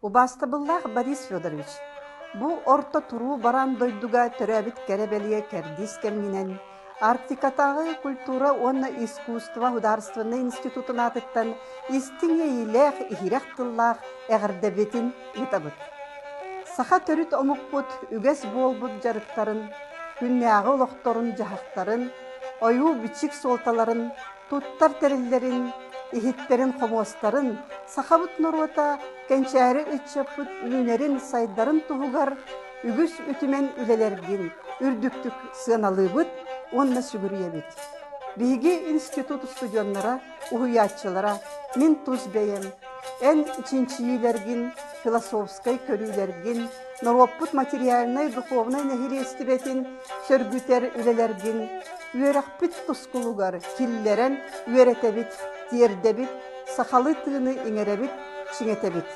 Убастабыллах Борис Федорович, бу орто туру баран дойдуга төрәбит кәрәбәлие кәрдис кәмгинен, Арктикатағы культура онна искусство художественный институтын атыттан истиңе илэх ихирэх тыллах әғірдәбетін ютабыт. Саха төрүт омукпут үгәс болбут жарыктарын, күннәғы олоқторын жахақтарын, ойу бичик солталарын, туттар тәреллерин, ихиттерин хомостарын, сахабыт нуруата кәнчәрі үтчапыт үлінерин сайдарын туғугар, үгіс үтімен үлелерген, үрдүктүк сыналыбыт, онна сүгүрүйебит. Биги институт студионнара, уһуяччылара, мен туз бейем, эн чинчиилерген, философскай көрүлерген, нороппут материальный, духовный нехилестибетин, сөргүтер үлелерген, үерахпит тускулугар, киллерен үеретебит, тиердебит, сахалы тыыны иңеребит, чиңетебит.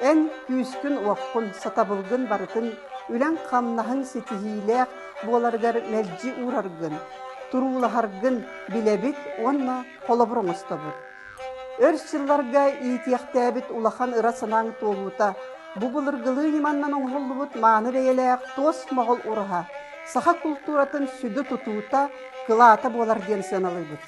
Эн күүскүн уаққын, сатабылгын барытын, үлән қамнахын сетихилек боларгар мәлжи ураргын, турулахаргын билебит, онна қолабырыңыстабыт. Өрс жылларга иетияқтәбит улахан ырасынан толута, бубылыргылы иманнан оңғылыбыт маны бейелек тос мағыл ұраға, саха культуратын сүді тұтуыта кылаата болар ден сыналыбыт.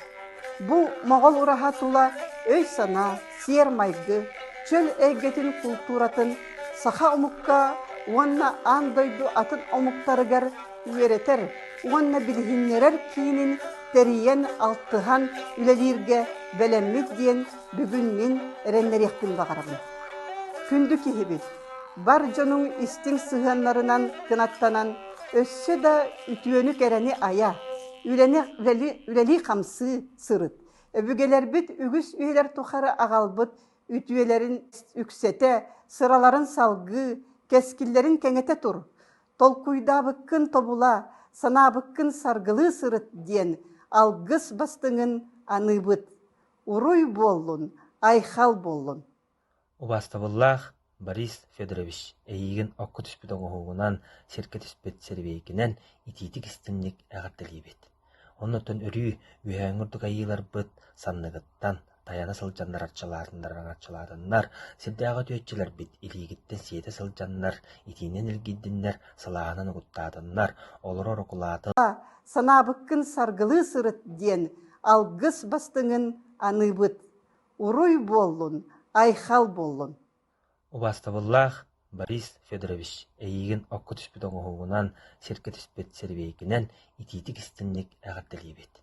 Бу мағыл ұраға тула өй сана, сер майгы, чөл әйгетін культуратын саха омукка, онна андойду атын омуктарыгар үйеретер, онна білгіннерер кейінін тәрейен алтыған үлелерге бәлеммет дейін бүгін мен әреннеректін бағарабын. Күнді кехебет, бар жоның істің сығанларынан кынаттанан, өссе да үтуені кәрәне ая, үлели қамсы сырыт. Өбігелер бит үгіс үйлер тұқары ағалбыт, үтуелерін үксете, сыраларын салғы, кескиллерин кеңете тур. Толкуйда быккын тобула, сана быккын саргылы сырыт ден, алгыс бастыңын аныбыт. Уруй боллун, айхал боллун. Убастабыллах Борис Федорович эйигин окку түспүтөн оғуынан серке түспет сербейкінен ититик истинник әғаттелейбет. Оннотон өрүй үйәңірдік айылар бұд санныгыттан таяна сылжаннар арчаларындар, сирдәғы түйетчілер бит илигіттен сиеті сылжаннар, итинен илгиддиннер, салағынан ұғыттадыннар, олар орықулатын. Сана быккын саргылы сырыт ден, алгыс бастыңын аныбыт. Уруй боллун, айхал боллун. Убастабыллах Борис Федорович эйигин окку түспүтөн оғуынан серке түспет сербейкінен ититик истинник әғаттелейбет.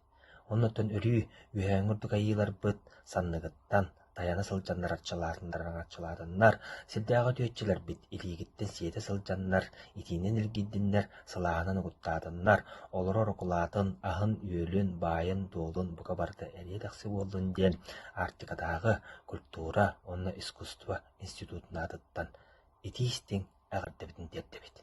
Оннотон өрүй үйәңірдік айылар бұд санныгыттан таяна сылжаннар арчаларындар, сирдәғы түйетчілер бит илигіттен сиеті сылжаннар, итинен илгиддиннер, салағынан ұғыттадындар, олар орықулатын, ағын үйелін, байын, долын бұға барды әредақсы болдың ден Арктикадағы культура, онна искусство институтына адыттан итистің әғірдебетін дердебет.